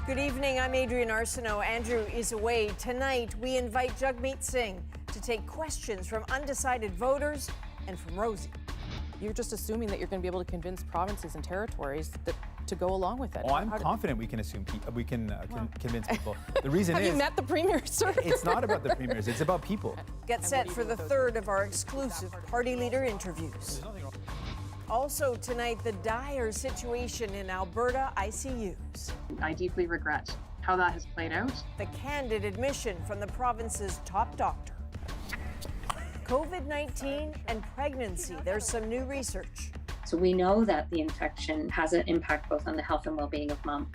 Good evening, I'm Adrienne Arsenault. Andrew is away. Tonight, we invite Jagmeet Singh to take questions from undecided voters and from Rosie. You're just assuming that you're going to be able to convince provinces and territories to go along with it. Oh, I'm confident we can assume convince people. The reason Have is... you met the Premier, sir? It's not about the premiers, it's about people. Get set for the third of our exclusive party leader interviews. Also tonight, the dire situation in Alberta ICUs. I deeply regret how that has played out. The candid admission from the province's top doctor. COVID-19 and pregnancy. There's some new research. So we know that the infection has an impact both on the health and well-being of mom.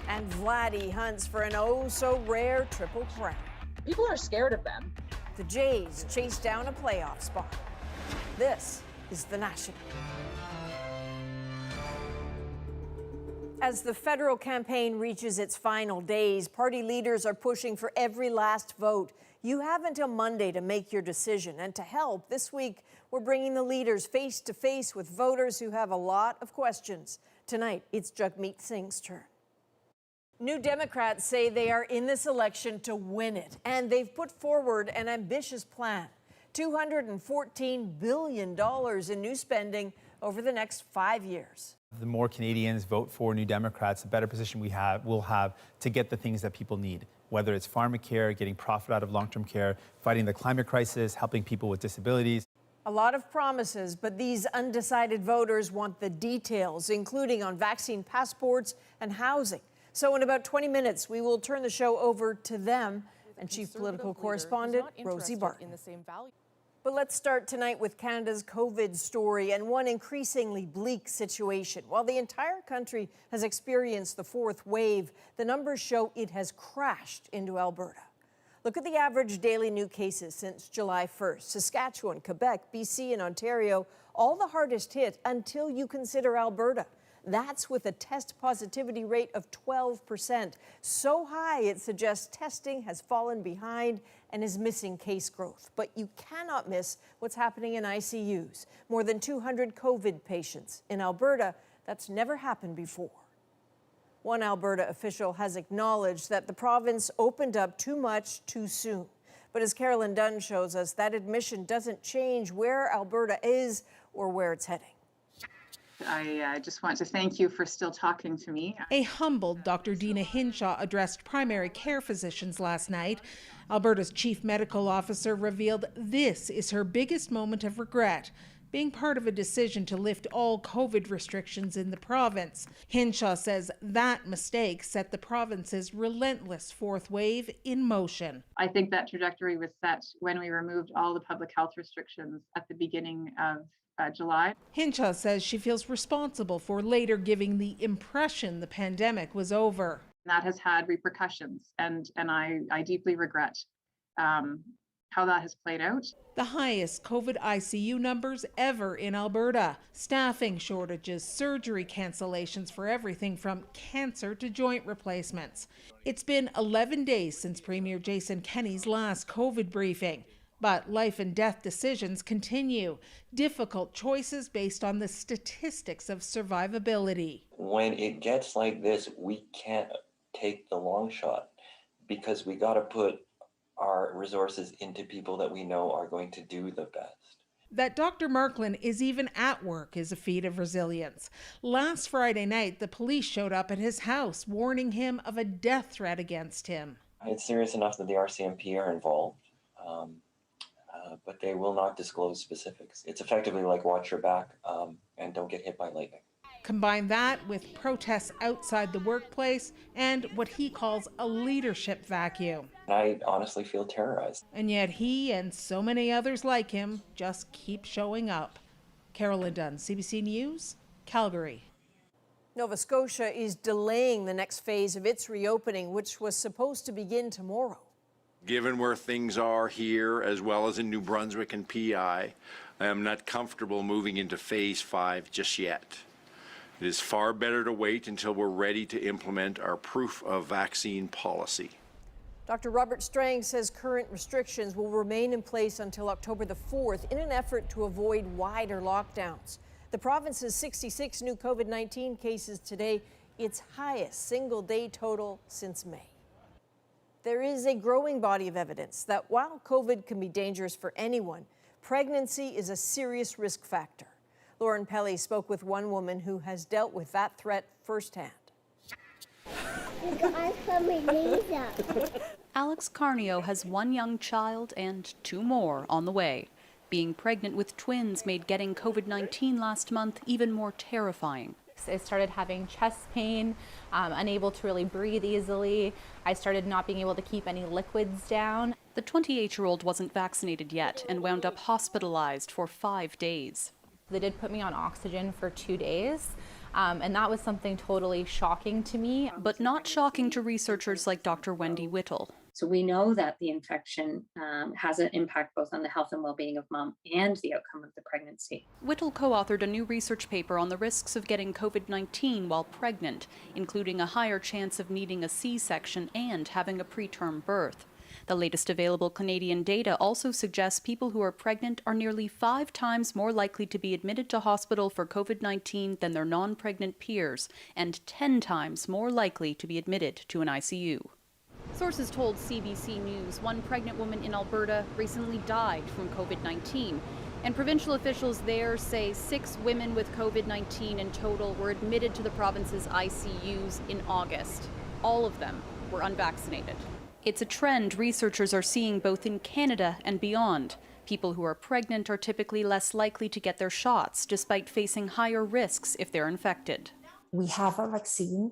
And Vladdy hunts for an oh-so-rare triple crown. People are scared of them. The Jays chase down a playoff spot. This is The National. As the federal campaign reaches its final days, party leaders are pushing for every last vote. You have until Monday to make your decision. And to help, this week, we're bringing the leaders face to face with voters who have a lot of questions. Tonight, it's Jagmeet Singh's turn. New Democrats say they are in this election to win it, and they've put forward an ambitious plan. $214 billion in new spending over the next 5 years. The more Canadians vote for New Democrats, the better position we'll have to get the things that people need, whether it's pharmacare, getting profit out of long-term care, fighting the climate crisis, helping people with disabilities. A lot of promises, but these undecided voters want the details, including on vaccine passports and housing. So in about 20 minutes, we will turn the show over to them and Chief Political Correspondent Rosemary Barton. But let's start tonight with Canada's COVID story and one increasingly bleak situation. While the entire country has experienced the fourth wave, the numbers show it has crashed into Alberta. Look at the average daily new cases since July 1st. Saskatchewan, Quebec, BC, and Ontario, all the hardest hit until you consider Alberta. That's with a test positivity rate of 12%. So high, it suggests testing has fallen behind and is missing case growth. But you cannot miss what's happening in ICUs. More than 200 COVID patients. In Alberta, that's never happened before. One Alberta official has acknowledged that the province opened up too much too soon. But as Carolyn Dunn shows us, that admission doesn't change where Alberta is or where it's heading. I just want to thank you for still talking to me. A humbled Dr. Dina Hinshaw addressed primary care physicians last night. Alberta's chief medical officer revealed this is her biggest moment of regret, being part of a decision to lift all COVID restrictions in the province. Hinshaw says that mistake set the province's relentless fourth wave in motion. I think that trajectory was set when we removed all the public health restrictions at the beginning of July. Hinshaw says she feels responsible for later giving the impression the pandemic was over. That has had repercussions, and I deeply regret how that has played out. The highest COVID ICU numbers ever in Alberta. Staffing shortages, surgery cancellations for everything from cancer to joint replacements. It's been 11 days since Premier Jason Kenney's last COVID briefing. But life and death decisions continue. Difficult choices based on the statistics of survivability. When it gets like this, we can't take the long shot because we got to put our resources into people that we know are going to do the best. That Dr. Marklin is even at work is a feat of resilience. Last Friday night, the police showed up at his house, warning him of a death threat against him. It's serious enough that the RCMP are involved. But they will not disclose specifics. It's effectively like watch your back and don't get hit by lightning. Combine that with protests outside the workplace and what he calls a leadership vacuum. I honestly feel terrorized. And yet he and so many others like him just keep showing up. Carolyn Dunn, CBC News, Calgary. Nova Scotia is delaying the next phase of its reopening, which was supposed to begin tomorrow. Given where things are here, as well as in New Brunswick and PI, I am not comfortable moving into phase 5 just yet. It is far better to wait until we're ready to implement our proof of vaccine policy. Dr. Robert Strang says current restrictions will remain in place until October the 4th in an effort to avoid wider lockdowns. The province's 66 new COVID-19 cases today its highest single-day total since May. There is a growing body of evidence that while COVID can be dangerous for anyone, pregnancy is a serious risk factor. Lauren Pelly spoke with one woman who has dealt with that threat firsthand. Alex Carnio has one young child and two more on the way. Being pregnant with twins made getting COVID-19 last month even more terrifying. I started having chest pain, unable to really breathe easily. I started not being able to keep any liquids down. The 28-year-old wasn't vaccinated yet and wound up hospitalized for 5 days. They did put me on oxygen for 2 days, and that was something totally shocking to me. But not shocking to researchers like Dr. Wendy Whittle. So we know that the infection has an impact both on the health and well-being of mom and the outcome of the pregnancy. Whittle co-authored a new research paper on the risks of getting COVID-19 while pregnant, including a higher chance of needing a C-section and having a preterm birth. The latest available Canadian data also suggests people who are pregnant are nearly 5 times more likely to be admitted to hospital for COVID-19 than their non-pregnant peers, and 10 times more likely to be admitted to an ICU. Sources told CBC News one pregnant woman in Alberta recently died from COVID-19. And provincial officials there say 6 women with COVID-19 in total were admitted to the province's ICUs in August. All of them were unvaccinated. It's a trend researchers are seeing both in Canada and beyond. People who are pregnant are typically less likely to get their shots, despite facing higher risks if they're infected. We have a vaccine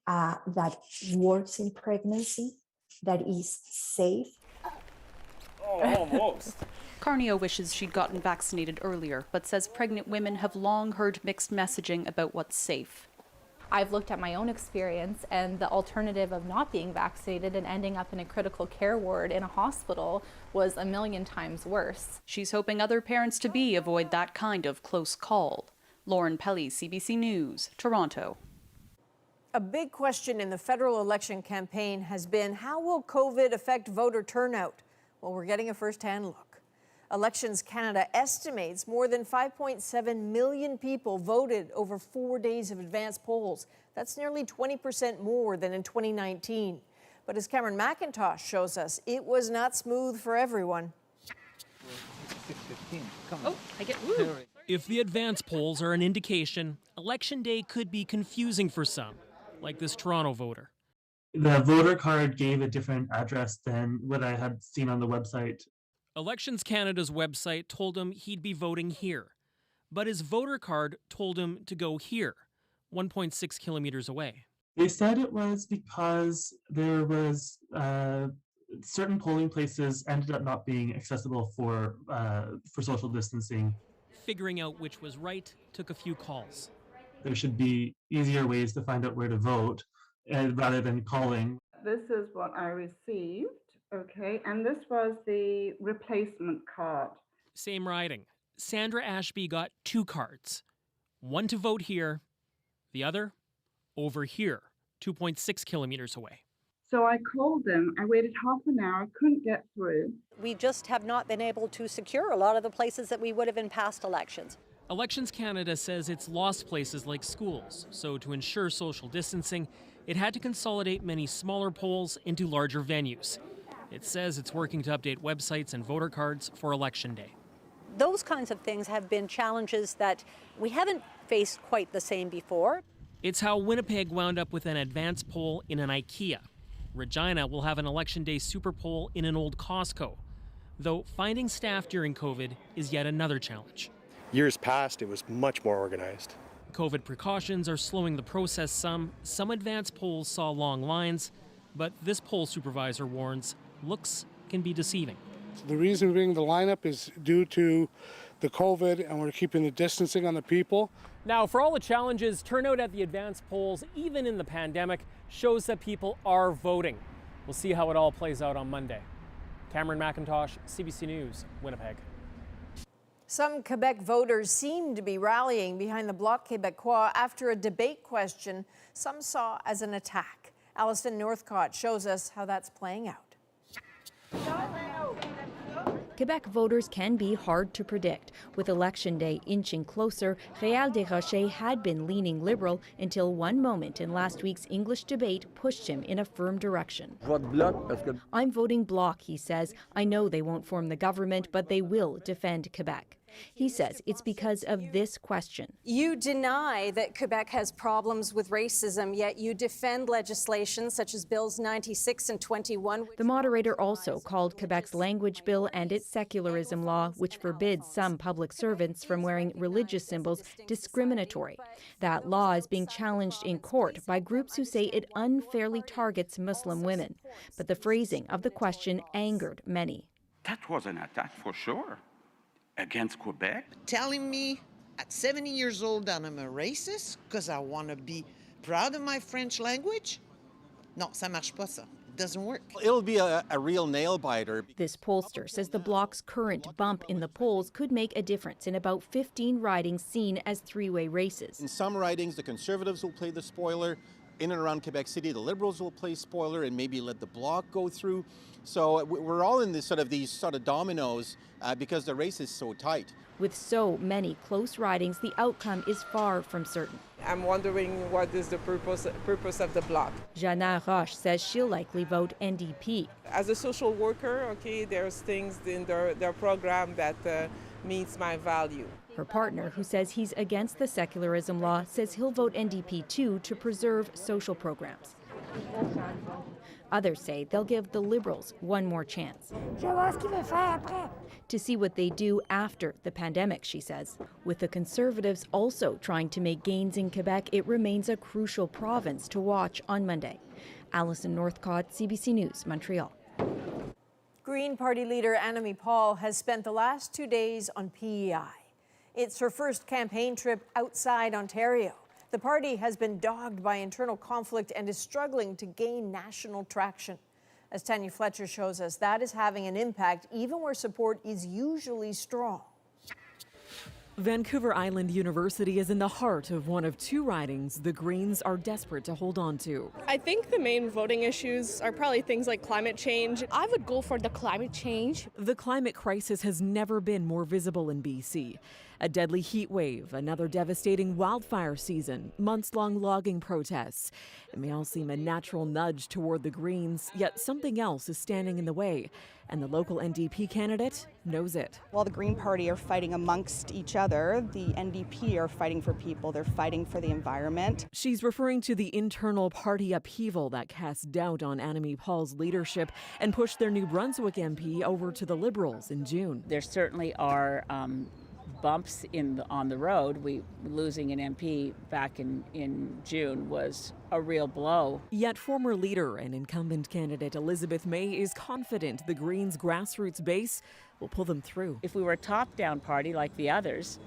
that works in pregnancy, that is safe. Oh, almost. Carnio wishes she'd gotten vaccinated earlier, but says pregnant women have long heard mixed messaging about what's safe. I've looked at my own experience, and the alternative of not being vaccinated and ending up in a critical care ward in a hospital was 1,000,000 times worse. She's hoping other parents-to-be avoid that kind of close call. Lauren Pelly, CBC News, Toronto. A big question in the federal election campaign has been, how will COVID affect voter turnout? Well, we're getting a first-hand look. Elections Canada estimates more than 5.7 million people voted over 4 days of advanced polls. That's nearly 20% more than in 2019. But as Cameron McIntosh shows us, it was not smooth for everyone. Oh, I get woo. If the advance polls are an indication, Election Day could be confusing for some, like this Toronto voter. The voter card gave a different address than what I had seen on the website. Elections Canada's website told him he'd be voting here, but his voter card told him to go here, 1.6 kilometers away. They said it was because there was certain polling places ended up not being accessible for social distancing. Figuring out which was right took a few calls. There should be easier ways to find out where to vote rather than calling. This is what I received, okay, and this was the replacement card. Same writing. Sandra Ashby got 2 cards. One to vote here, the other over here, 2.6 kilometers away. So I called them, I waited half an hour, couldn't get through. We just have not been able to secure a lot of the places that we would have in past elections. Elections Canada says it's lost places like schools, so to ensure social distancing, it had to consolidate many smaller polls into larger venues. It says it's working to update websites and voter cards for Election Day. Those kinds of things have been challenges that we haven't faced quite the same before. It's how Winnipeg wound up with an advance poll in an IKEA. Regina will have an Election Day super poll in an old Costco, though finding staff during COVID is yet another challenge. Years past, it was much more organized. COVID precautions are slowing the process some. Some advance polls saw long lines, but this poll supervisor warns looks can be deceiving. The reason being the lineup is due to the COVID, and we're keeping the distancing on the people. Now, for all the challenges, turnout at the advance polls, even in the pandemic, shows that people are voting. We'll see how it all plays out on Monday. Cameron McIntosh, CBC News, Winnipeg. Some Quebec voters seem to be rallying behind the Bloc Québécois after a debate question some saw as an attack. Alison Northcott shows us how that's playing out. Quebec voters can be hard to predict. With Election Day inching closer, Réal Desrochers had been leaning Liberal until one moment in last week's English debate pushed him in a firm direction. I'm voting Bloc, he says. I know they won't form the government, but they will defend Quebec. He says it's because of this question. You deny that Quebec has problems with racism, yet you defend legislation such as Bills 96 and 21. The moderator also called Quebec's language bill and its secularism law, which forbids some public servants from wearing religious symbols, discriminatory. That law is being challenged in court by groups who say it unfairly targets Muslim women. But the phrasing of the question angered many. That was an attack for sure. Against Quebec? Telling me at 70 years old that I'm a racist because I want to be proud of my French language? Non, ça marche pas ça. It doesn't work. It'll be a real nail biter. This pollster says the Bloc's current bump in the polls could make a difference in about 15 ridings seen as three-way races. In some ridings, the Conservatives will play the spoiler. In and around Quebec City, the Liberals will play spoiler and maybe let the Bloc go through. So we're all in these sort of dominoes because the race is so tight. With so many close ridings, the outcome is far from certain. I'm wondering what is the purpose of the Bloc. Jana Roche says she'll likely vote NDP. As a social worker, okay, there's things in their program that meets my value. Her partner, who says he's against the secularism law, says he'll vote NDP too to preserve social programs. Others say they'll give the Liberals one more chance to see what they do after the pandemic, she says. With the Conservatives also trying to make gains in Quebec, it remains a crucial province to watch on Monday. Alison Northcott, CBC News, Montreal. Green Party leader Annamie Paul has spent the last 2 days on PEI. It's her first campaign trip outside Ontario. The party has been dogged by internal conflict and is struggling to gain national traction. As Tanya Fletcher shows us, that is having an impact even where support is usually strong. Vancouver Island University is in the heart of one of two ridings the Greens are desperate to hold on to. I think the main voting issues are probably things like climate change. I would go for the climate change. The climate crisis has never been more visible in BC. A deadly heat wave, another devastating wildfire season, months-long logging protests. It may all seem a natural nudge toward the Greens, yet something else is standing in the way. And the local NDP candidate knows it. While the Green Party are fighting amongst each other, the NDP are fighting for people. They're fighting for the environment. She's referring to the internal party upheaval that cast doubt on Annamie Paul's leadership and pushed their New Brunswick MP over to the Liberals in June. There certainly are bumps on the road. Losing an MP back in June was a real blow. Yet former leader and incumbent candidate Elizabeth May is confident the Greens' grassroots base will pull them through. If we were a top-down party like the others,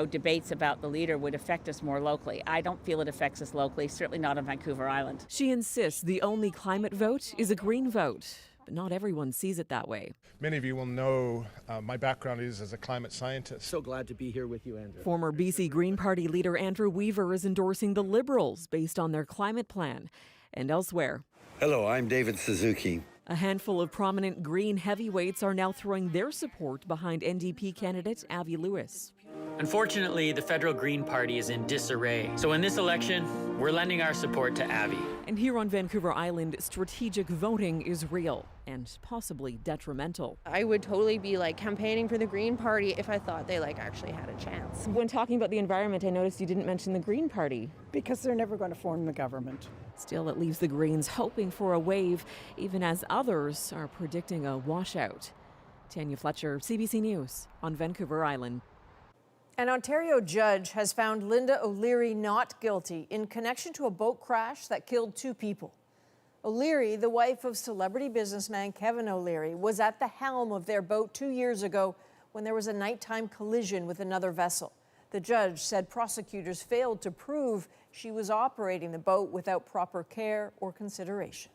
debates about the leader would affect us more locally. I don't feel it affects us locally, certainly not on Vancouver Island. She insists the only climate vote is a Green vote. But not everyone sees it that way. Many of you will know my background is as a climate scientist. So glad to be here with you, Andrew. Former BC Green Party leader Andrew Weaver is endorsing the Liberals based on their climate plan. And elsewhere. Hello, I'm David Suzuki. A handful of prominent Green heavyweights are now throwing their support behind NDP candidate Avi Lewis. Unfortunately, the federal Green Party is in disarray. So in this election, we're lending our support to Avi. And here on Vancouver Island, strategic voting is real and possibly detrimental. I would totally be campaigning for the Green Party if I thought they actually had a chance. When talking about the environment, I noticed you didn't mention the Green Party. Because they're never going to form the government. Still, it leaves the Greens hoping for a wave, even as others are predicting a washout. Tanya Fletcher, CBC News on Vancouver Island. An Ontario judge has found Linda O'Leary not guilty in connection to a boat crash that killed 2 people. O'Leary, the wife of celebrity businessman Kevin O'Leary, was at the helm of their boat 2 years ago when there was a nighttime collision with another vessel. The judge said prosecutors failed to prove she was operating the boat without proper care or consideration.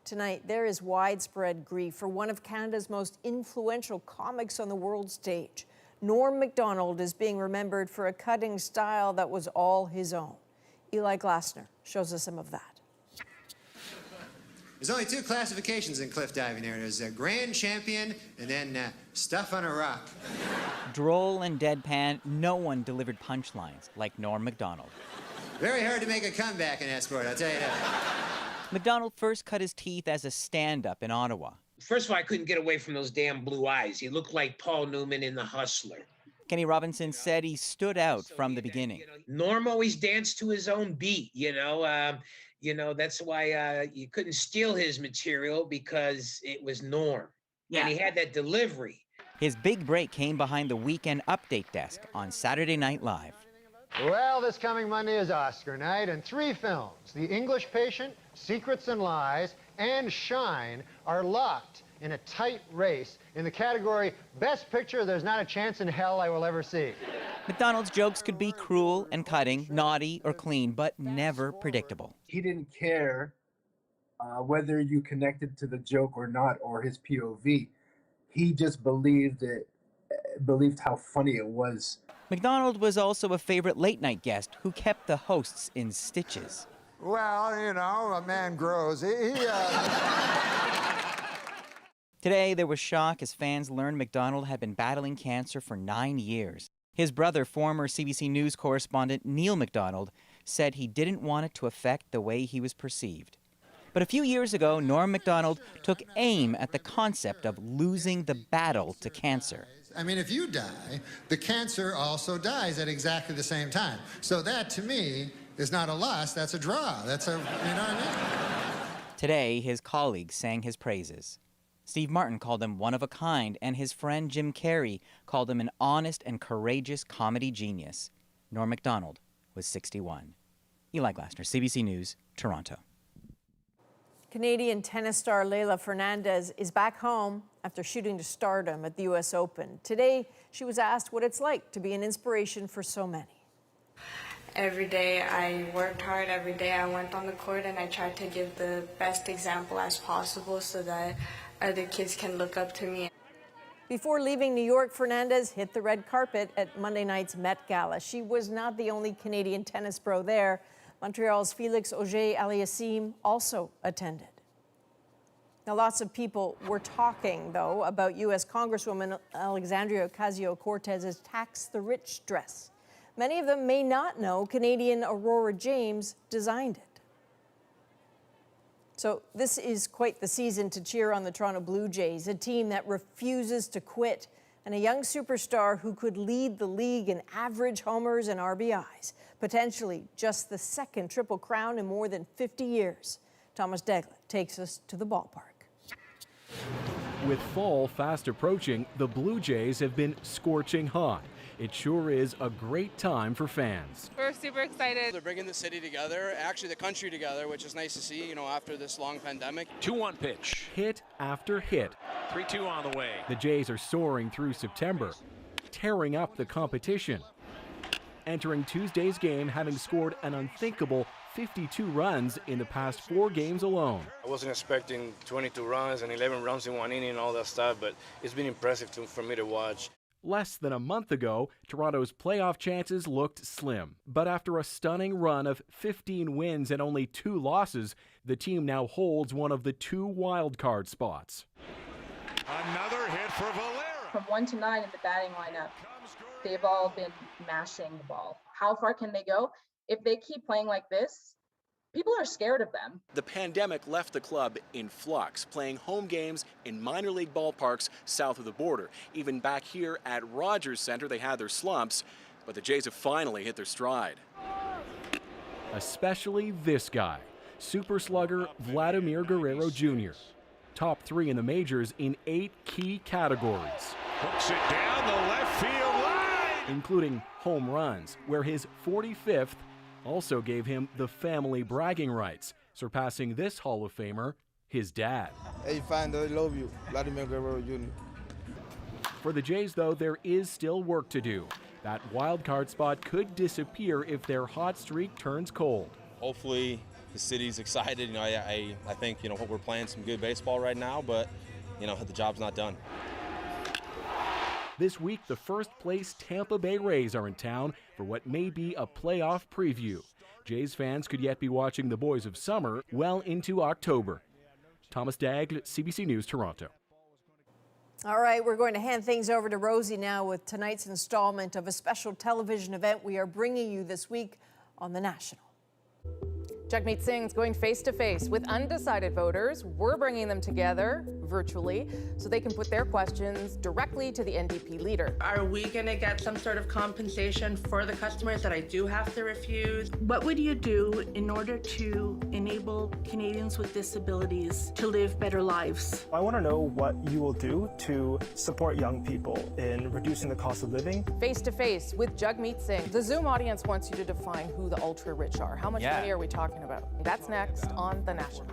Tonight, there is widespread grief for one of Canada's most influential comics on the world stage. Norm Macdonald is being remembered for a cutting style that was all his own. Eli Glasner shows us some of that. There's only two classifications in cliff diving there. There's a grand champion and then stuff on a rock. Droll and deadpan, no one delivered punchlines like Norm Macdonald. Very hard to make a comeback in that sport, I'll tell you that. Macdonald first cut his teeth as a stand-up in Ottawa. First of all, I couldn't get away from those damn blue eyes. He looked like Paul Newman in The Hustler. Kenny Robinson said he stood out from the beginning. Norm always danced to his own beat, you know. That's why you couldn't steal his material, because it was Norm. Yeah. And he had that delivery. His big break came behind the Weekend Update desk on Saturday Night Live. Well, this coming Monday is Oscar night, and 3 films, The English Patient, Secrets and Lies, and Shine, are locked in a tight race in the category Best Picture There's Not a Chance in Hell I Will Ever See. Macdonald's jokes could be cruel and cutting, naughty or clean, but never predictable. He didn't care whether you connected to the joke or not, or his POV. He just believed how funny it was. Macdonald was also a favorite late-night guest who kept the hosts in stitches. Well, you know, a man grows. Today, there was shock as fans learned Macdonald had been battling cancer for 9 years. His brother, former CBC News correspondent Neil Macdonald, said he didn't want it to affect the way he was perceived. But a few years ago, Norm Macdonald took aim at the concept of losing the battle to cancer. I mean, if you die, the cancer also dies at exactly the same time. So that, to me, is not a loss, that's a draw. That's a, you know what I mean? Today, his colleagues sang his praises. Steve Martin called him one of a kind, and his friend Jim Carrey called him an honest and courageous comedy genius. Norm Macdonald was 61. Eli Glasner, CBC News, Toronto. Canadian tennis star Leylah Fernandez is back home after shooting to stardom at the U.S. Open. Today, she was asked what it's like to be an inspiration for so many. Every day I worked hard, every day I went on the court, and I tried to give the best example as possible so that other kids can look up to me. Before leaving New York, Fernandez hit the red carpet at Monday night's Met Gala. She was not the only Canadian tennis pro there. Montreal's Félix Auger-Aliassime also attended. Now, lots of people were talking, though, about U.S. Congresswoman Alexandria Ocasio-Cortez's tax the rich dress. Many of them may not know Canadian Aurora James designed it. So this is quite the season to cheer on the Toronto Blue Jays, a team that refuses to quit, and a young superstar who could lead the league in average homers and RBIs, potentially just the second Triple Crown in more than 50 years. Thomas Deglet takes us to the ballpark. With fall fast approaching, the Blue Jays have been scorching hot. It sure is a great time for fans. We're super excited. They're bringing the city together, actually the country together, which is nice to see, after this long pandemic. 2-1 pitch. Hit after hit. 3-2 on the way. The Jays are soaring through September, tearing up the competition. Entering Tuesday's game having scored an unthinkable 52 runs in the past 4 games alone. I wasn't expecting 22 runs and 11 runs in 1 inning and all that stuff, but it's been impressive for me to watch. Less than a month ago, Toronto's playoff chances looked slim. But after a stunning run of 15 wins and only 2 losses, the team now holds one of the 2 wild-card spots. Another hit for Valera. From 1 to 9 in the batting lineup, they've all been mashing the ball. How far can they go? If they keep playing like this, people are scared of them. The pandemic left the club in flux, playing home games in minor league ballparks south of the border. Even back here at Rogers Center, they had their slumps, but the Jays have finally hit their stride. Especially this guy, super slugger Vladimir Guerrero Jr. Top 3 in the majors in 8 key categories. Hooks it down the left field line, including home runs, where his 45th also gave him the family bragging rights, surpassing this Hall of Famer, his dad. Hey, fine, I love you, Vladimir Guerrero Jr. For the Jays, though, there is still work to do. That wild card spot could disappear if their hot streak turns cold. Hopefully, the city's excited. I think we're playing some good baseball right now, but the job's not done. This week, the first-place Tampa Bay Rays are in town for what may be a playoff preview. Jays fans could yet be watching the boys of summer well into October. Thomas Daigle, CBC News, Toronto. All right, we're going to hand things over to Rosie now with tonight's installment of a special television event we are bringing you this week on The National. Jagmeet Singh is going face-to-face with undecided voters. We're bringing them together virtually so they can put their questions directly to the NDP leader. Are we going to get some sort of compensation for the customers that I do have to refuse? What would you do in order to enable Canadians with disabilities to live better lives? I want to know what you will do to support young people in reducing the cost of living. Face-to-face with Jagmeet Singh. The Zoom audience wants you to define who the ultra-rich are. How much money are we talking about? That's next on The National.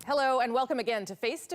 Hello and welcome again to Face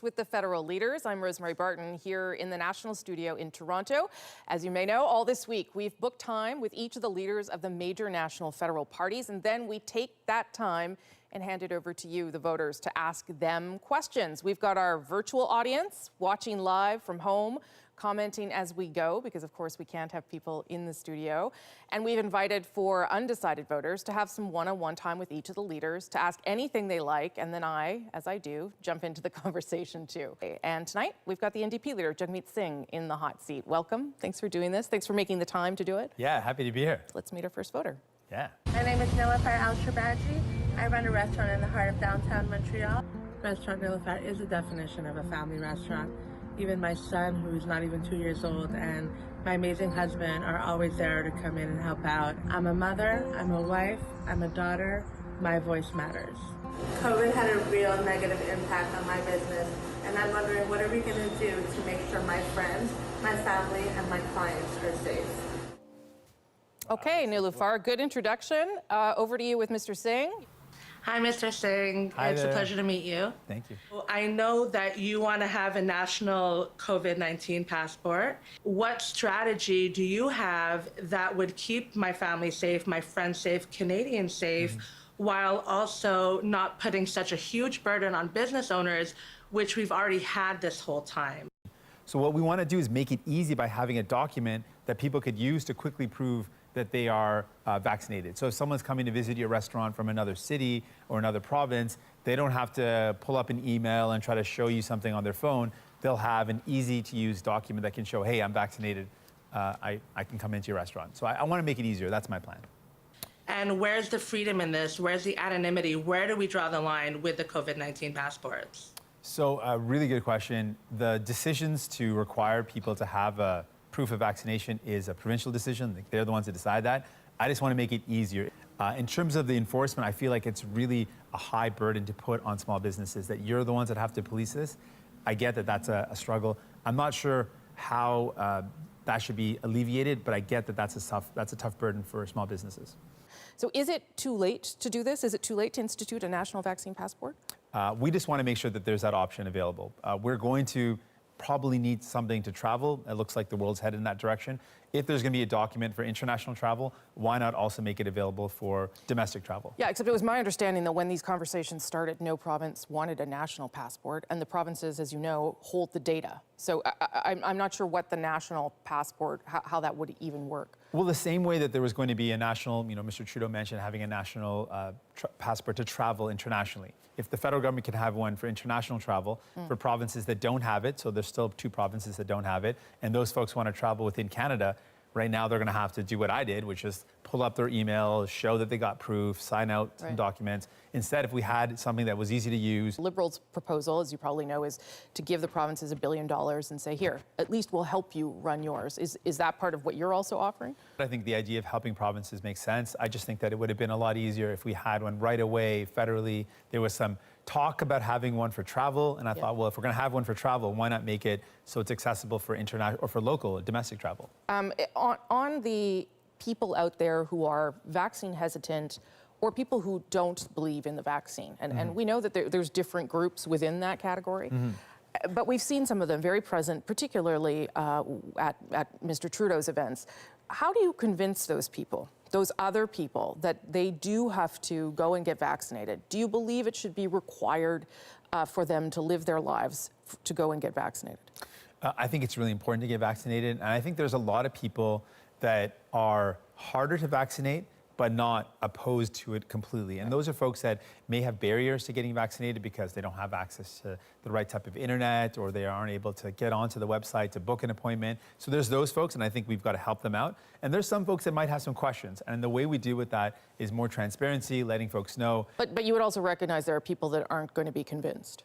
with the Federal Leaders. I'm Rosemary Barton here in the National Studio in Toronto. As you may know, all this week we've booked time with each of the leaders of the major national federal parties, and then we take that time and hand it over to you, the voters, to ask them questions. We've got our virtual audience watching live from home, commenting as we go, because of course we can't have people in the studio. And we've invited for undecided voters to have some one-on-one time with each of the leaders to ask anything they like, and then I, as I do, jump into the conversation too. And tonight we've got the NDP leader, Jagmeet Singh, in the hot seat. Welcome, thanks for doing this. Thanks for making the time to do it. Yeah, happy to be here. Let's meet our first voter. Yeah. My name is Nilafar Al-Shabaji. I run a restaurant in the heart of downtown Montreal. Restaurant Nilafar is a definition of a family restaurant. Even my son, who's not even 2 years old, and my amazing husband are always there to come in and help out. I'm a mother, I'm a wife, I'm a daughter. My voice matters. COVID had a real negative impact on my business, and I'm wondering, what are we going to do to make sure my friends, my family, and my clients are safe? Okay, Nilufar, good introduction. Over to you with Mr. Singh. Hi, Mr. Singh. Hi it's there. a pleasure to meet you. Thank you. I know that you want to have a national COVID-19 passport. What strategy do you have that would keep my family safe, my friends safe, Canadians safe, while also not putting such a huge burden on business owners, which we've already had this whole time? So what we want to do is make it easy by having a document that people could use to quickly prove that they are vaccinated. So if someone's coming to visit your restaurant from another city or another province, they don't have to pull up an email and try to show you something on their phone. They'll have an easy-to-use document that can show, hey, I'm vaccinated. I can come into your restaurant. So I want to make it easier. That's my plan. And where's the freedom in this? Where's the anonymity? Where do we draw the line with the COVID-19 passports? So a really good question. The decisions to require people to have a proof of vaccination is a provincial decision. Like, they're the ones that decide that. I just want to make it easier. In terms of the enforcement, I feel like it's really a high burden to put on small businesses, that you're the ones that have to police this. I get that that's a struggle. I'm not sure how that should be alleviated, but I get that that's a tough burden for small businesses. So is it too late to do this? Is it too late to institute a national vaccine passport? We just want to make sure that there's that option available. We're going to probably need something to travel. It looks like the world's headed in that direction. If there's going to be a document for international travel, why not also make it available for domestic travel? Yeah, except it was my understanding that when these conversations started, no province wanted a national passport, and the provinces, as you know, hold the data. So I'm not sure what the national passport, how that would even work. Well, the same way that there was going to be a national, Mr. Trudeau mentioned having a national passport to travel internationally. If the federal government can have one for international travel, for provinces that don't have it, so there's still 2 provinces that don't have it, and those folks want to travel within Canada, right now they're going to have to do what I did, which is pull up their email, show that they got proof, sign out some documents. Instead, if we had something that was easy to use. Liberals' proposal, as you probably know, is to give the provinces $1 billion and say, here, at least we'll help you run yours. Is that part of what you're also offering? I think the idea of helping provinces makes sense. I just think that it would have been a lot easier if we had one right away federally. There was some talk about having one for travel, and I thought, well, if we're going to have one for travel, why not make it so it's accessible for international or for local domestic travel? On the people out there who are vaccine hesitant or people who don't believe in the vaccine, and we know that there's different groups within that category, but we've seen some of them very present, particularly at Mr. Trudeau's events. How do you convince those people, those other people, that they do have to go and get vaccinated? Do you believe it should be required for them to live their lives to go and get vaccinated? I think it's really important to get vaccinated. And I think there's a lot of people that are harder to vaccinate, but not opposed to it completely. And those are folks that may have barriers to getting vaccinated because they don't have access to the right type of internet, or they aren't able to get onto the website to book an appointment. So there's those folks, and I think we've got to help them out. And there's some folks that might have some questions. And the way we deal with that is more transparency, letting folks know. But you would also recognize there are people that aren't going to be convinced.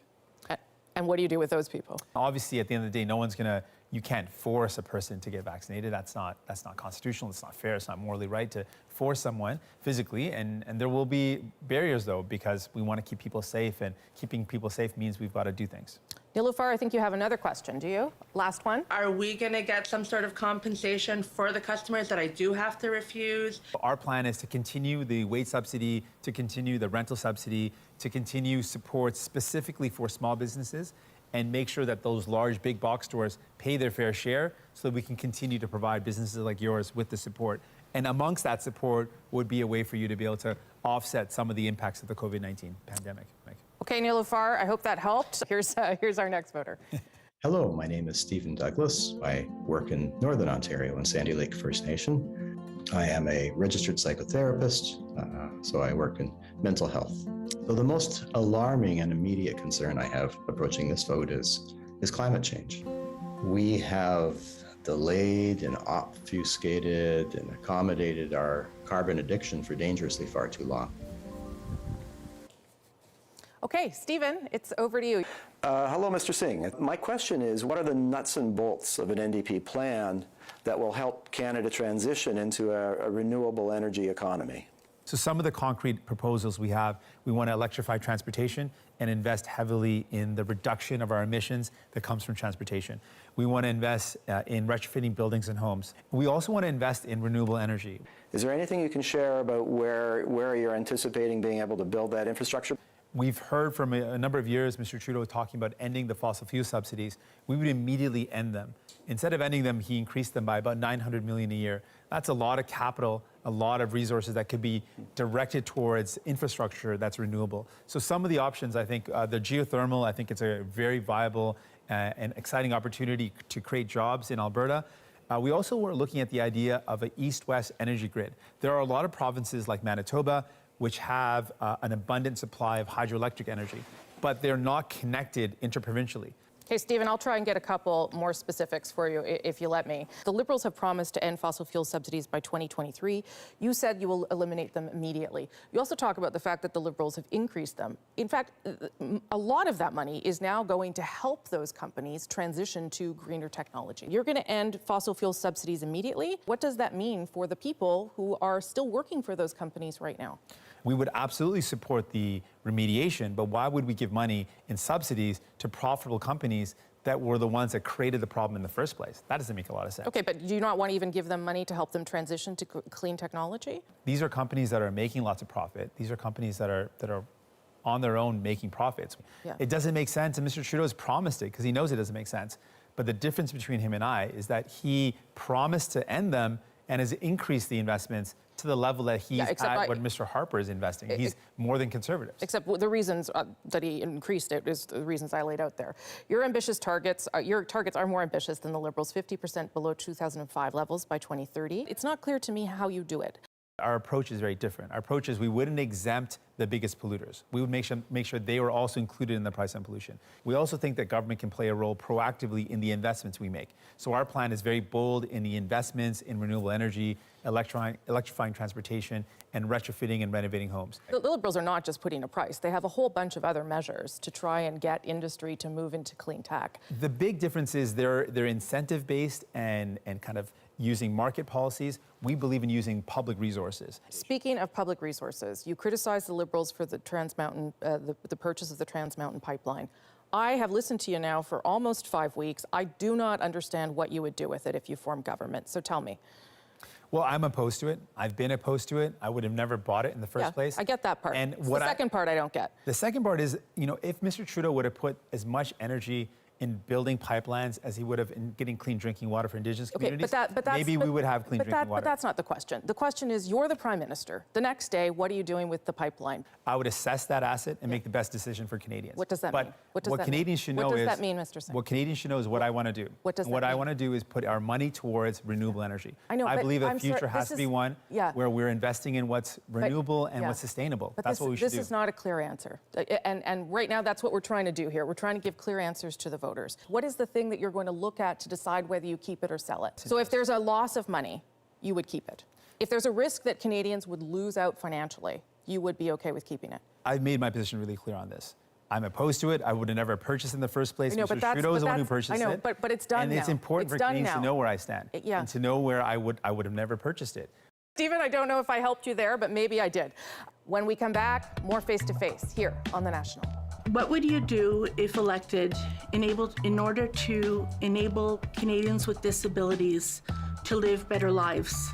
And what do you do with those people? Obviously, at the end of the day, you can't force a person to get vaccinated. That's not constitutional. It's not fair. It's not morally right to force someone physically. And there will be barriers, though, because we want to keep people safe, and keeping people safe means we've got to do things. Nilufar, I think you have another question. Do you? Last one. Are we going to get some sort of compensation for the customers that I do have to refuse? Our plan is to continue the wage subsidy, to continue the rental subsidy, to continue support specifically for small businesses, and make sure that those large big box stores pay their fair share so that we can continue to provide businesses like yours with the support. And amongst that support would be a way for you to be able to offset some of the impacts of the COVID-19 pandemic. Okay, Nilufar, I hope that helped. Here's our next voter. Hello, my name is Stephen Douglas. I work in Northern Ontario in Sandy Lake First Nation. I am a registered psychotherapist, so I work in mental health. So the most alarming and immediate concern I have approaching this vote is climate change. We have delayed and obfuscated and accommodated our carbon addiction for dangerously far too long. Okay, Stephen, it's over to you. Hello, Mr. Singh. My question is, what are the nuts and bolts of an NDP plan that will help Canada transition into a renewable energy economy? So some of the concrete proposals we have, we want to electrify transportation and invest heavily in the reduction of our emissions that comes from transportation. We want to invest in retrofitting buildings and homes. We also want to invest in renewable energy. Is there anything you can share about where you're anticipating being able to build that infrastructure? We've heard from a number of years Mr. Trudeau talking about ending the fossil fuel subsidies. We would immediately end them. Instead of ending them, he increased them by about $900 million a year. That's a lot of capital, a lot of resources that could be directed towards infrastructure that's renewable. So some of the options, I think, the geothermal, I think it's a very viable an exciting opportunity to create jobs in Alberta. We also were looking at the idea of an east-west energy grid. There are a lot of provinces like Manitoba which have an abundant supply of hydroelectric energy, but they're not connected interprovincially. Okay, Stephen, I'll try and get a couple more specifics for you if you let me. The Liberals have promised to end fossil fuel subsidies by 2023. You said you will eliminate them immediately. You also talk about the fact that the Liberals have increased them. In fact, a lot of that money is now going to help those companies transition to greener technology. You're going to end fossil fuel subsidies immediately. What does that mean for the people who are still working for those companies right now? We would absolutely support the remediation, but why would we give money in subsidies to profitable companies that were the ones that created the problem in the first place? That doesn't make a lot of sense. Okay, but do you not want to even give them money to help them transition to clean technology? These are companies that are making lots of profit. These are companies that are on their own making profits. Yeah. It doesn't make sense, and Mr. Trudeau has promised it because he knows it doesn't make sense. But the difference between him and I is that he promised to end them and has increased the investments to the level that he's at what Mr. Harper is investing. He's more than conservative. Except the reasons that he increased it is the reasons I laid out there. Your targets are more ambitious than the Liberals, 50% below 2005 levels by 2030. It's not clear to me how you do it. Our approach is very different. Our approach is we wouldn't exempt the biggest polluters. We would make sure they were also included in the price on pollution. We also think that government can play a role proactively in the investments we make. So our plan is very bold in the investments in renewable energy, electrifying transportation, and retrofitting and renovating homes. The Liberals are not just putting a price. They have a whole bunch of other measures to try and get industry to move into clean tech. The big difference is they're incentive-based and kind of using market policies. We believe in using public resources. Speaking of public resources, you criticize the Liberals for the Trans Mountain, the purchase of the Trans Mountain pipeline. I have listened to you now for almost 5 weeks. I do not understand what you would do with it if you form government. So tell me. Well, I'm opposed to it. I've been opposed to it. I would have never bought it in the first place. I get that part. And the second part I don't get. The second part is, if Mr. Trudeau would have put as much energy in building pipelines as he would have in getting clean drinking water for Indigenous communities, maybe we would have clean drinking water. But that's not the question. The question is, you're the Prime Minister. The next day, what are you doing with the pipeline? I would assess that asset and make the best decision for Canadians. What does that mean? What Canadians should know is... What does that mean, Mr. Singh? What Canadians should know is what I want to do. What does that mean? What I want to do is put our money towards renewable energy. I know, I believe the future has to be one where we're investing in what's renewable and what's sustainable. That's what we should do. This is not a clear answer. And right now, that's what we're trying to do here. We're trying to give clear answers to the voters. What is the thing that you're going to look at to decide whether you keep it or sell it? So if there's a loss of money, you would keep it. If there's a risk that Canadians would lose out financially, you would be okay with keeping it. I've made my position really clear on this. I'm opposed to it. I would have never purchased it in the first place. Mr. Trudeau is the one who purchased it. I know, but it's done now. And it's important for Canadians to know where I stand and to know where I would have never purchased it. Stephen, I don't know if I helped you there, but maybe I did. When we come back, more face-to-face here on The National. What would you do if elected in order to enable Canadians with disabilities to live better lives?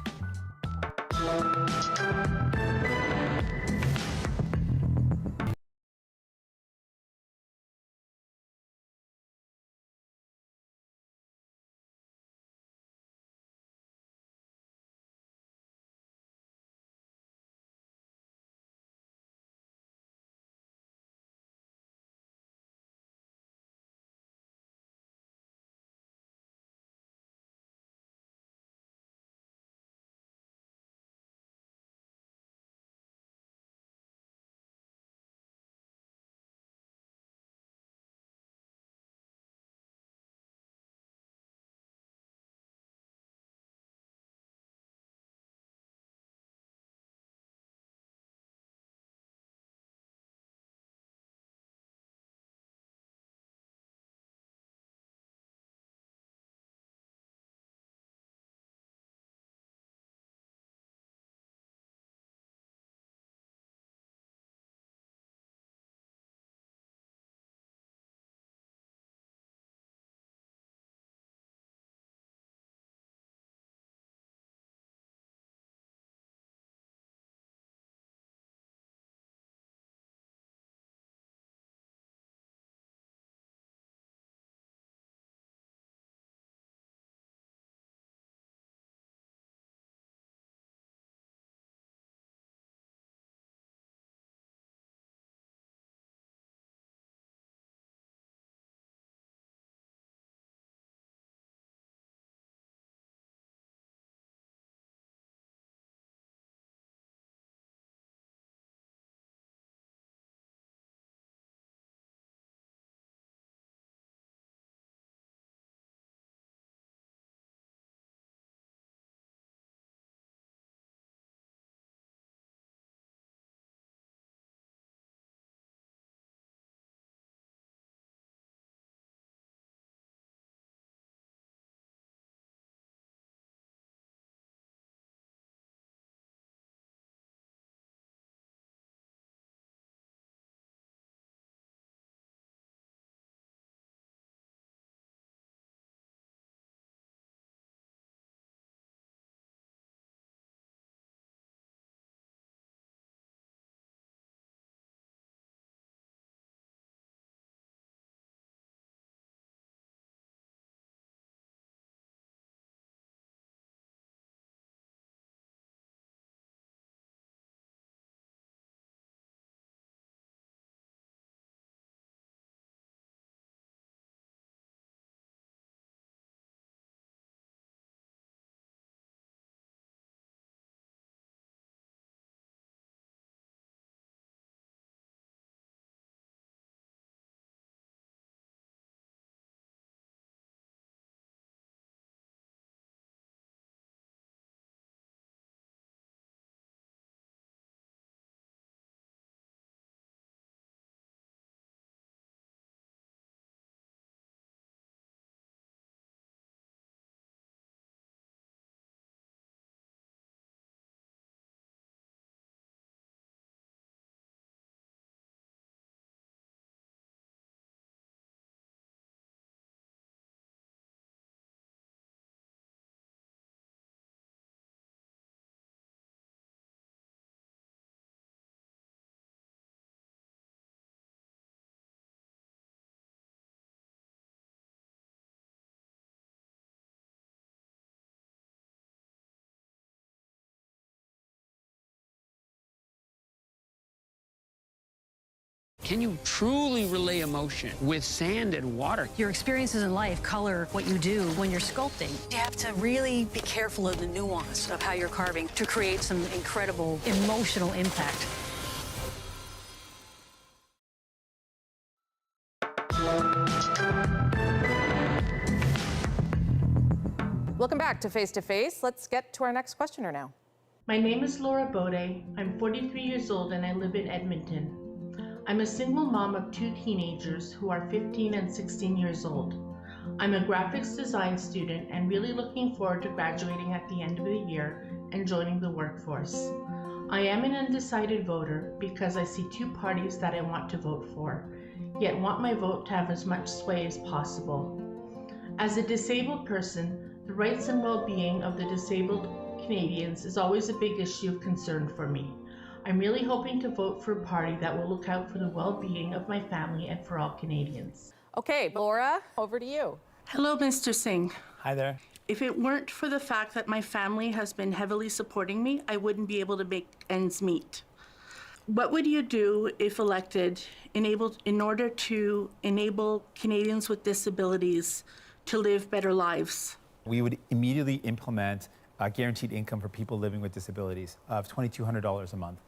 Can you truly relay emotion with sand and water? Your experiences in life color what you do when you're sculpting. You have to really be careful of the nuance of how you're carving to create some incredible emotional impact. Welcome back to Face to Face. Let's get to our next questioner now. My name is Laura Bode. I'm 43 years old and I live in Edmonton. I'm a single mom of 2 teenagers who are 15 and 16 years old. I'm a graphics design student and really looking forward to graduating at the end of the year and joining the workforce. I am an undecided voter because I see 2 parties that I want to vote for, yet want my vote to have as much sway as possible. As a disabled person, the rights and well-being of the disabled Canadians is always a big issue of concern for me. I'm really hoping to vote for a party that will look out for the well-being of my family and for all Canadians. Okay, Laura, over to you. Hello, Mr. Singh. Hi there. If it weren't for the fact that my family has been heavily supporting me, I wouldn't be able to make ends meet. What would you do if elected in order to enable Canadians with disabilities to live better lives? We would immediately implement a guaranteed income for people living with disabilities of $2,200 a month.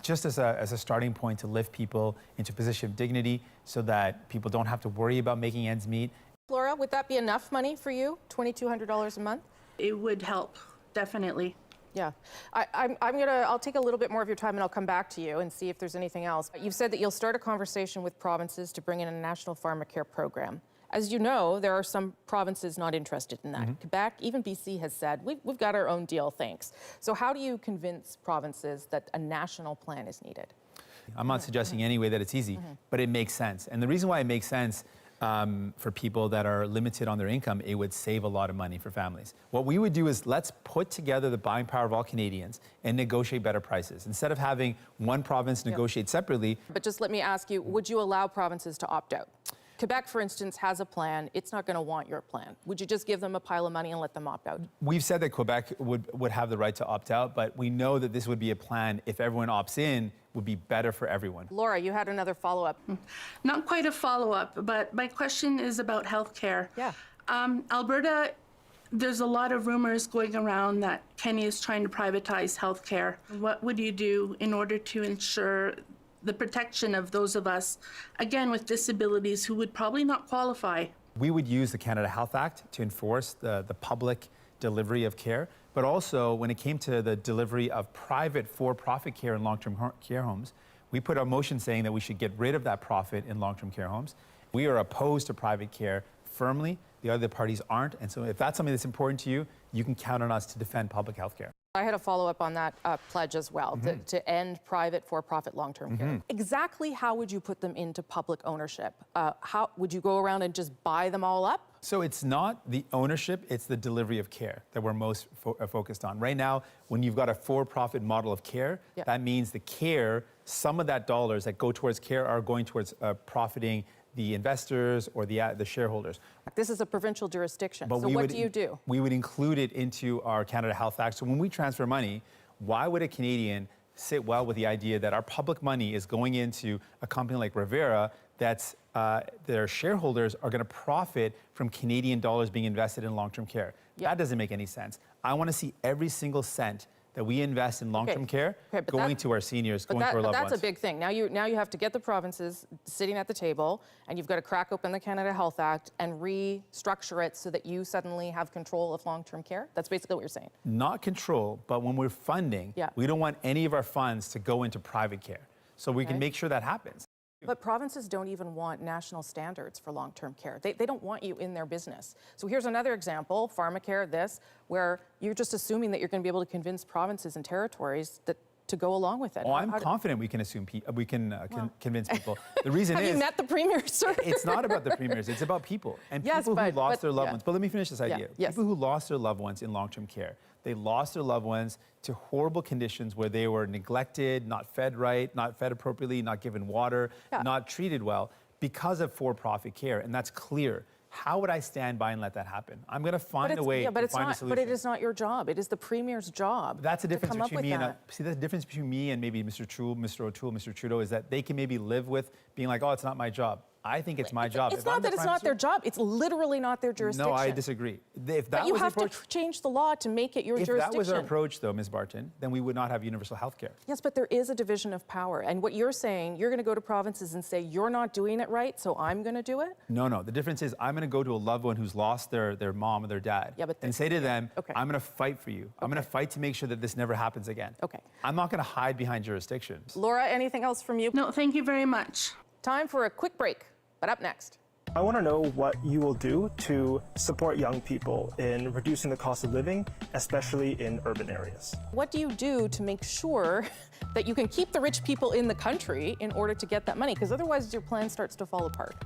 Just as a starting point to lift people into a position of dignity so that people don't have to worry about making ends meet. Laura, would that be enough money for you, $2,200 a month? It would help, definitely. Yeah. I'll take a little bit more of your time and I'll come back to you and see if there's anything else. You've said that you'll start a conversation with provinces to bring in a national pharmacare program. As you know, there are some provinces not interested in that. Mm-hmm. Quebec, even BC has said, we've got our own deal, thanks. So how do you convince provinces that a national plan is needed? I'm not suggesting anyway that it's easy, but it makes sense. And the reason why it makes sense for people that are limited on their income, it would save a lot of money for families. What we would do is let's put together the buying power of all Canadians and negotiate better prices. Instead of having one province negotiate separately. But just let me ask you, would you allow provinces to opt out? Quebec, for instance, has a plan. It's not going to want your plan. Would you just give them a pile of money and let them opt out? We've said that Quebec would have the right to opt out, but we know that this would be a plan, if everyone opts in, would be better for everyone. Laura, you had another follow-up. Not quite a follow-up, but my question is about healthcare. Yeah. Alberta, there's a lot of rumors going around that Kenya is trying to privatize healthcare. What would you do in order to ensure the protection of those of us, again, with disabilities who would probably not qualify? We would use the Canada Health Act to enforce the public delivery of care, but also when it came to the delivery of private for-profit care in long-term care homes, we put a motion saying that we should get rid of that profit in long-term care homes. We are opposed to private care firmly. The other parties aren't. And so if that's something that's important to you, you can count on us to defend public health care. I had a follow-up on that pledge as well, to end private for-profit long-term care. Exactly how would you put them into public ownership? How would you go around and just buy them all up? So it's not the ownership, it's the delivery of care that we're most focused on. Right now, when you've got a for-profit model of care, that means the care, some of that dollars that go towards care are going towards profiting the investors or the shareholders. This is a provincial jurisdiction, so what do you do? We would include it into our Canada Health Act. So when we transfer money, why would a Canadian sit well with the idea that our public money is going into a company like Rivera that's their shareholders are going to profit from Canadian dollars being invested in long-term care? That doesn't make any sense. I want to see every single cent that we invest in long-term care going to our seniors, going to our loved ones. That's a big thing. Now you have to get the provinces sitting at the table, and you've got to crack open the Canada Health Act and restructure it so that you suddenly have control of long-term care. That's basically what you're saying. Not control, but when we're funding, we don't want any of our funds to go into private care. So we can make sure that happens. But provinces don't even want national standards for long-term care. They don't want you in their business. So here's another example, pharmacare, where you're just assuming that you're going to be able to convince provinces and territories to go along with it. Oh, I'm confident we can convince people. The reason is... Have you met the premier, sir? It's not about the premiers, it's about people. And people who lost their loved ones. But let me finish this idea. People who lost their loved ones in long-term care, they lost their loved ones to horrible conditions where they were neglected, not fed right, not fed appropriately, not given water, not treated well because of for-profit care. And that's clear. How would I stand by and let that happen? I'm going to find a way to find a solution. But it is not your job. It is the Premier's job. That's the difference to come up between with me that. and see the difference between me and maybe Mr. O'Toole, Mr. Trudeau is that they can maybe live with being like, oh, it's not my job. I think it's my job. It's not that it's not their job. It's literally not their jurisdiction. No, I disagree. If that but you was have the approach, to change the law to make it your jurisdiction. If that was our approach, though, Ms. Barton, then we would not have universal health care. Yes, but there is a division of power. And what you're saying, you're going to go to provinces and say, you're not doing it right, so I'm going to do it? No, no. The difference is I'm going to go to a loved one who's lost their mom or their dad and say to them, I'm going to fight for you. I'm going to fight to make sure that this never happens again. Okay. I'm not going to hide behind jurisdictions. Laura, anything else from you? No, thank you very much. Time for a quick break, but up next. I want to know what you will do to support young people in reducing the cost of living, especially in urban areas. What do you do to make sure that you can keep the rich people in the country in order to get that money? Because otherwise your plan starts to fall apart.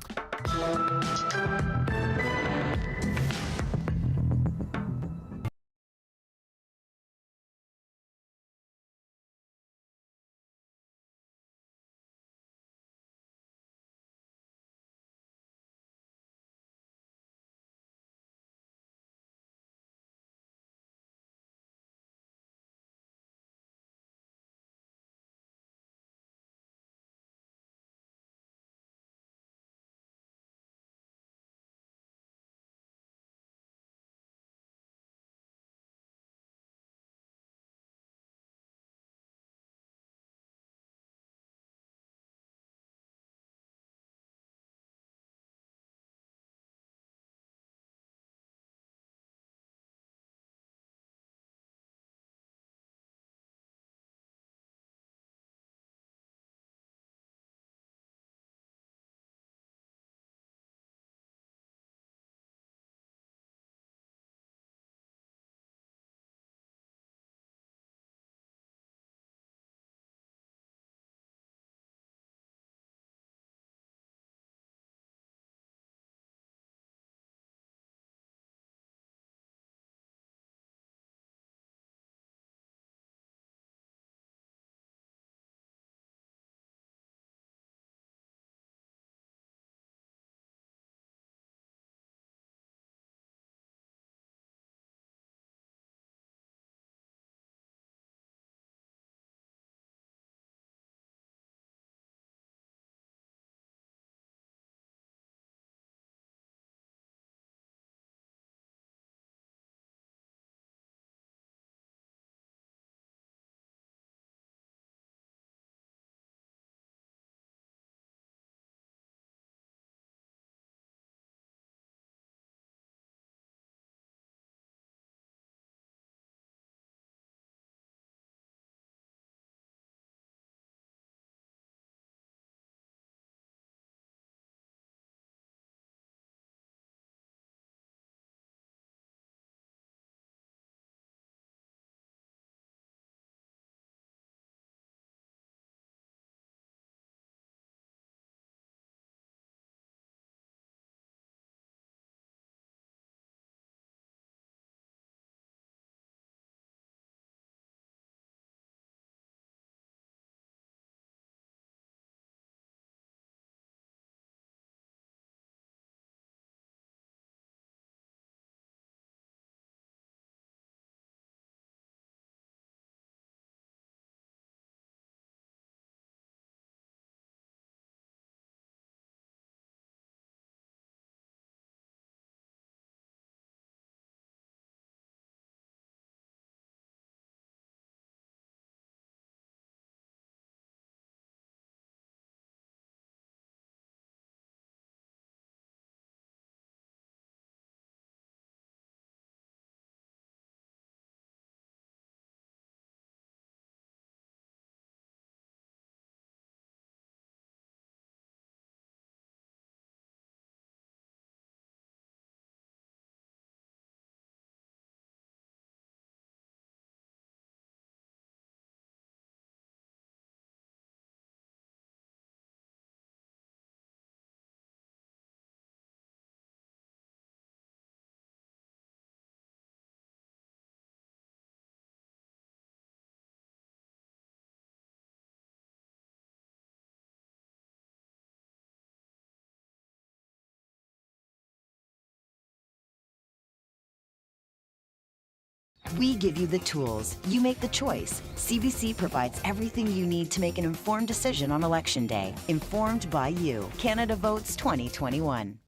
We give you the tools. You make the choice. CBC provides everything you need to make an informed decision on Election Day. Informed by you. Canada Votes 2021.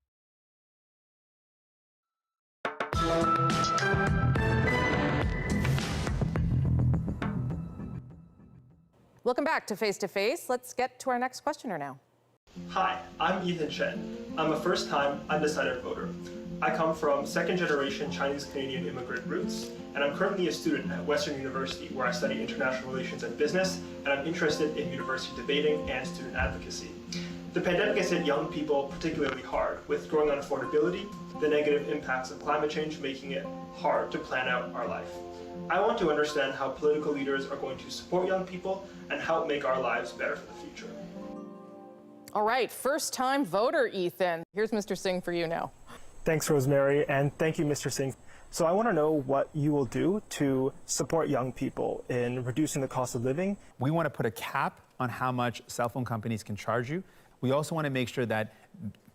Welcome back to Face to Face. Let's get to our next questioner now. Hi, I'm Ethan Chen. I'm a first-time undecided voter. I come from second-generation Chinese-Canadian immigrant roots, and I'm currently a student at Western University where I study international relations and business, and I'm interested in university debating and student advocacy. The pandemic has hit young people particularly hard, with growing unaffordability, the negative impacts of climate change making it hard to plan out our life. I want to understand how political leaders are going to support young people and help make our lives better for the future. All right, first-time voter, Ethan. Here's Mr. Singh for you now. Thanks, Rosemary, and thank you, Mr. Singh. So I want to know what you will do to support young people in reducing the cost of living. We want to put a cap on how much cell phone companies can charge you. We also want to make sure that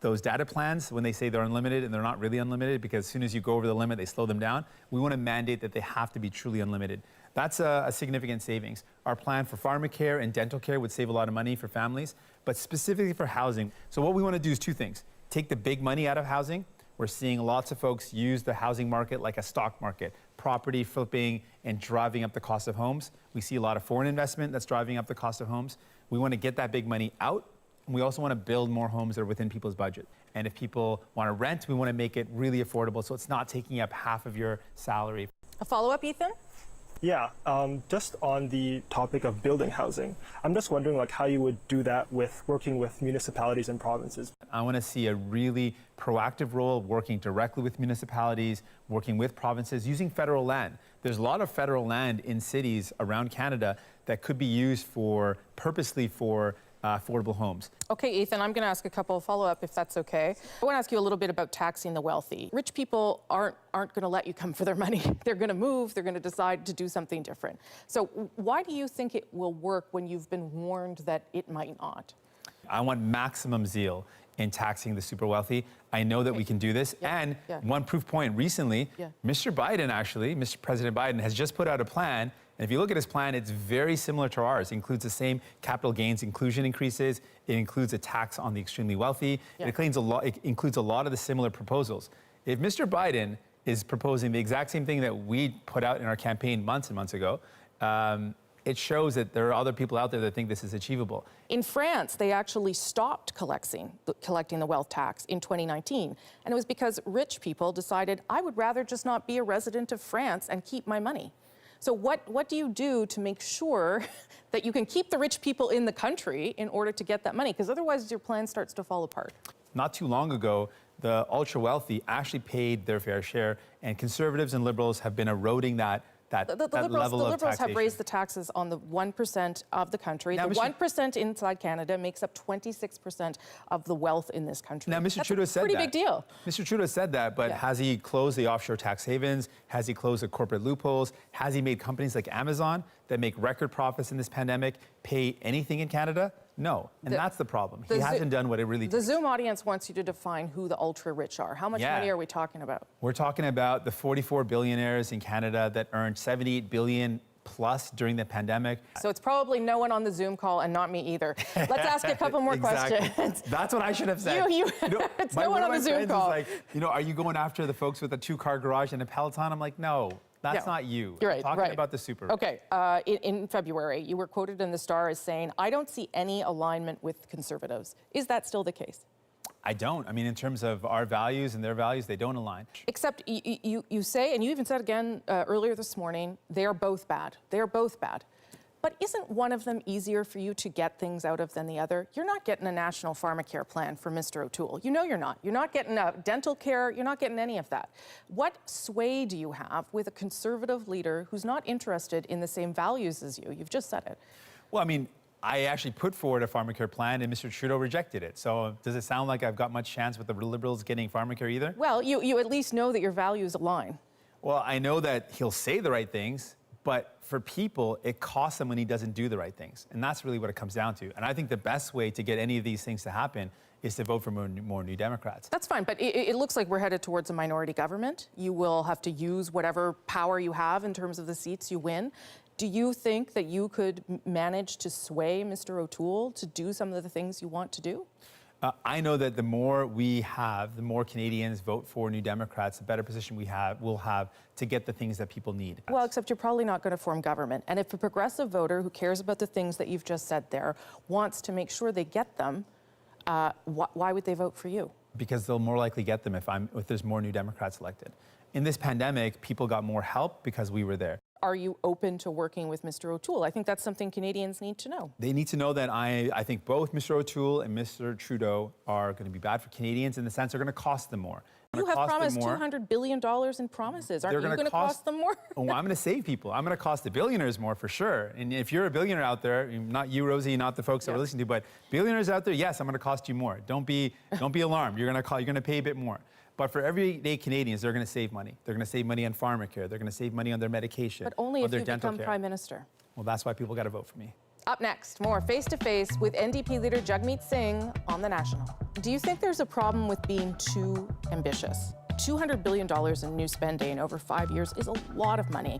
those data plans, when they say they're unlimited and they're not really unlimited, because as soon as you go over the limit, they slow them down. We want to mandate that they have to be truly unlimited. That's a significant savings. Our plan for pharmacare and dental care would save a lot of money for families, but specifically for housing. So what we want to do is two things. Take the big money out of housing. We're seeing lots of folks use the housing market like a stock market, property flipping and driving up the cost of homes. We see a lot of foreign investment that's driving up the cost of homes. We want to get that big money out. And we also want to build more homes that are within people's budget. And if people want to rent, we want to make it really affordable so it's not taking up half of your salary. A follow-up, Ethan? Yeah, just on the topic of building housing, I'm just wondering how you would do that with working with municipalities and provinces. I want to see a really proactive role working directly with municipalities, working with provinces, using federal land. There's a lot of federal land in cities around Canada that could be used purposely for affordable homes. Okay, Ethan, I'm going to ask a couple of follow-up if that's okay. I want to ask you a little bit about taxing the wealthy. Rich people aren't going to let you come for their money. They're going to move. They're going to decide to do something different. So why do you think it will work when you've been warned that it might not? I want maximum zeal in taxing the super wealthy. I know that we can do this. And one proof point recently, Mr. President Biden has just put out a plan. And if you look at his plan, it's very similar to ours. It includes the same capital gains inclusion increases. It includes a tax on the extremely wealthy. It includes a lot of the similar proposals. If Mr. Biden is proposing the exact same thing that we put out in our campaign months and months ago, it shows that there are other people out there that think this is achievable. In France, they actually stopped collecting the wealth tax in 2019. And it was because rich people decided, I would rather just not be a resident of France and keep my money. So what do you do to make sure that you can keep the rich people in the country in order to get that money? Because otherwise your plan starts to fall apart. Not too long ago, the ultra wealthy actually paid their fair share, and conservatives and liberals have been eroding that level of taxation. The Liberals have raised the taxes on the 1% of the country. Now, the 1% inside Canada makes up 26% of the wealth in this country. Now, Mr. Trudeau said that. Pretty big deal. Mr. Trudeau said that, but has he closed the offshore tax havens? Has he closed the corporate loopholes? Has he made companies like Amazon that make record profits in this pandemic pay anything in Canada? No, and that's the problem. He hasn't done what it really The Zoom audience wants you to define who the ultra-rich are. How much money are we talking about? We're talking about the 44 billionaires in Canada that earned $78 billion plus during the pandemic. So it's probably no one on the Zoom call and not me either. Let's ask a couple more questions. That's what I should have said. It's no one on the Zoom call. Like, are you going after the folks with a 2-car garage and a Peloton? I'm like, no. That's not you. You're right. I'm talking about the super. Okay. In February, you were quoted in the Star as saying, I don't see any alignment with conservatives. Is that still the case? I don't. I mean, in terms of our values and their values, they don't align. Except you say, and you even said again earlier this morning, they are both bad. They are both bad. But isn't one of them easier for you to get things out of than the other? You're not getting a national pharmacare plan for Mr. O'Toole. You know you're not. You're not getting dental care. You're not getting any of that. What sway do you have with a conservative leader who's not interested in the same values as you? You've just said it. Well, I mean, I actually put forward a pharmacare plan and Mr. Trudeau rejected it. So does it sound like I've got much chance with the Liberals getting pharmacare either? Well, you at least know that your values align. Well, I know that he'll say the right things, but for people, it costs them when he doesn't do the right things. And that's really what it comes down to. And I think the best way to get any of these things to happen is to vote for more New Democrats. That's fine, but it looks like we're headed towards a minority government. You will have to use whatever power you have in terms of the seats you win. Do you think that you could manage to sway Mr. O'Toole to do some of the things you want to do? I know that the more we have, the more Canadians vote for New Democrats, the better position we'll have to get the things that people need. Well, except you're probably not going to form government. And if a progressive voter who cares about the things that you've just said there wants to make sure they get them, why would they vote for you? Because they'll more likely get them if there's more New Democrats elected. In this pandemic, people got more help because we were there. Are you open to working with Mr. O'Toole? I think that's something Canadians need to know. They need to know that I think both Mr. O'Toole and Mr. Trudeau are going to be bad for Canadians in the sense they're going to cost them more. You have promised $200 billion in promises. Aren't you going to cost them more? Oh, I'm going to save people. I'm going to cost the billionaires more for sure. And if you're a billionaire out there, not you, Rosie, not the folks that we're listening to, but billionaires out there, yes, I'm going to cost you more. Don't be alarmed. You're going to pay a bit more. But for everyday Canadians, they're going to save money. They're going to save money on pharmacare. They're going to save money on their medication. But only if you become Prime Minister. Well, that's why people got to vote for me. Up next, more face-to-face with NDP Leader Jagmeet Singh on The National. Do you think there's a problem with being too ambitious? $200 billion in new spending over 5 years is a lot of money.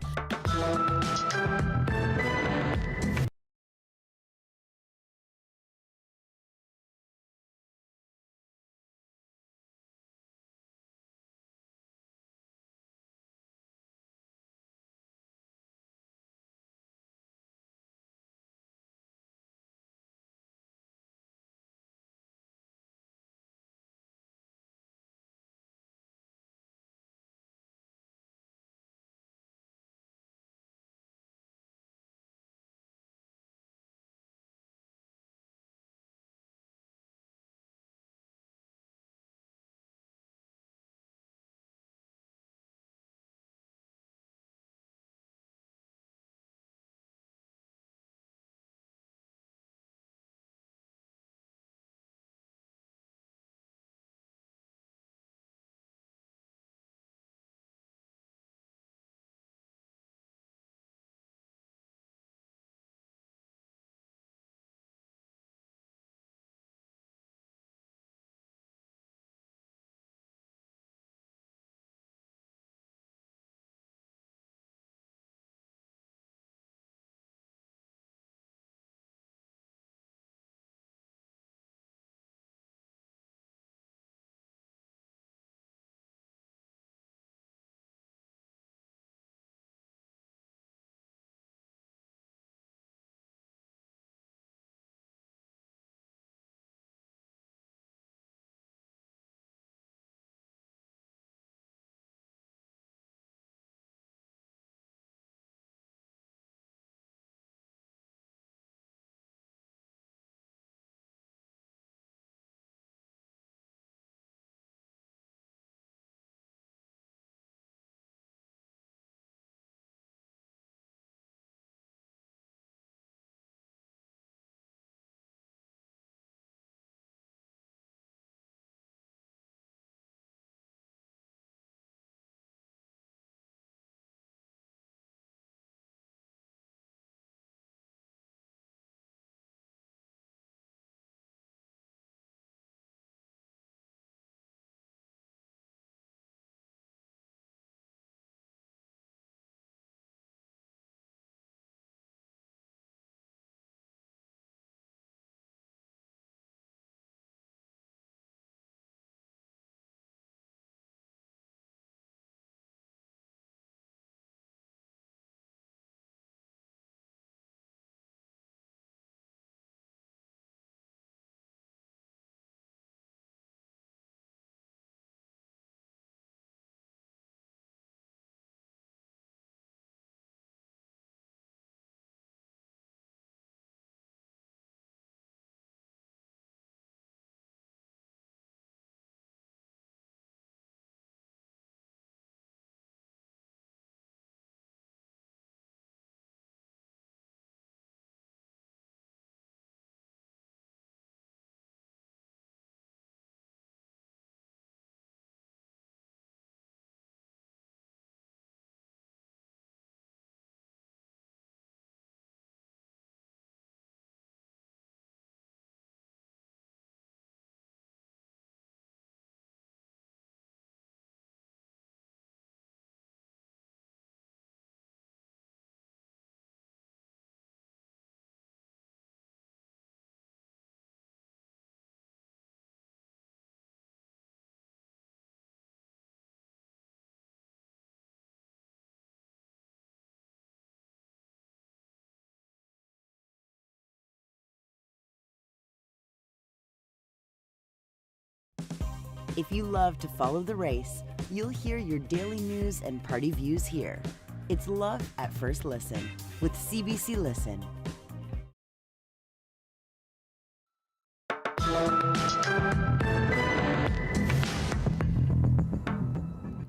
If you love to follow the race, you'll hear your daily news and party views here. It's Love at First Listen with CBC Listen.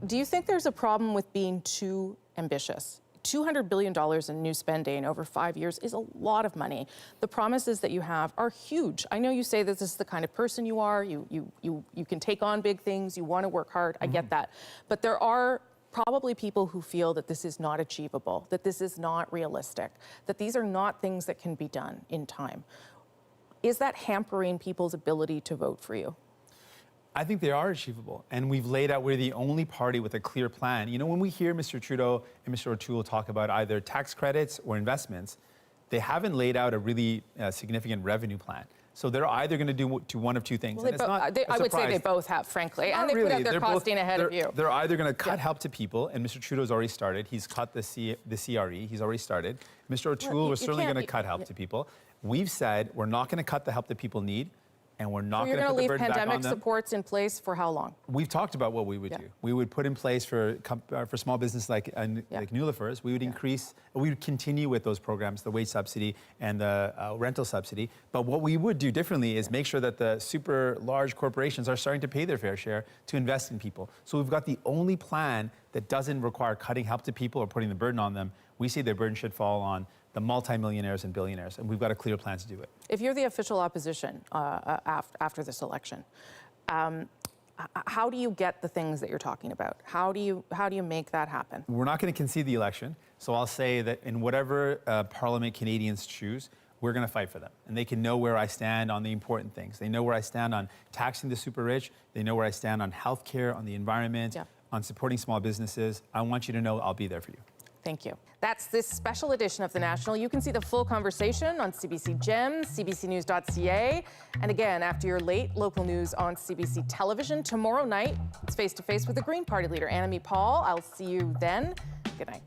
Do you think there's a problem with being too ambitious? $200 billion in new spending over 5 years is a lot of money. The promises that you have are huge. I know you say that this is the kind of person you are. You can take on big things. You want to work hard. I get that. But there are probably people who feel that this is not achievable, that this is not realistic, that these are not things that can be done in time. Is that hampering people's ability to vote for you? I think they are achievable, and we've laid out, we're the only party with a clear plan. You know, when we hear Mr. Trudeau and Mr. O'Toole talk about either tax credits or investments, they haven't laid out a really significant revenue plan. So they're either going to do one of two things. Well, I would say they both have, frankly, and they put out their costing ahead of you. They're either going to cut help to people, and Mr. Trudeau's already started. He's cut the CRE. He's already started. Mr. O'Toole was certainly going to cut help to people. We've said we're not going to cut the help that people need, and we're not going to put the burden back on them. You're going to leave pandemic supports in place for how long? We've talked about what we would do. We would put in place for small business like Nulafers, we would increase, we would continue with those programs, the wage subsidy and the rental subsidy. But what we would do differently is make sure that the super large corporations are starting to pay their fair share to invest in people. So we've got the only plan that doesn't require cutting help to people or putting the burden on them. We say the burden should fall on the multimillionaires and billionaires, and we've got a clear plan to do it. If you're the official opposition after this election, how do you get the things that you're talking about? How do you make that happen? We're not going to concede the election, so I'll say that in whatever Parliament Canadians choose, we're going to fight for them. And they can know where I stand on the important things. They know where I stand on taxing the super rich. They know where I stand on healthcare, on the environment, on supporting small businesses. I want you to know I'll be there for you. Thank you. That's this special edition of The National. You can see the full conversation on CBC Gems, cbcnews.ca. And again, after your late local news on CBC Television, tomorrow night, it's face-to-face with the Green Party leader, Annamie Paul. I'll see you then. Good night.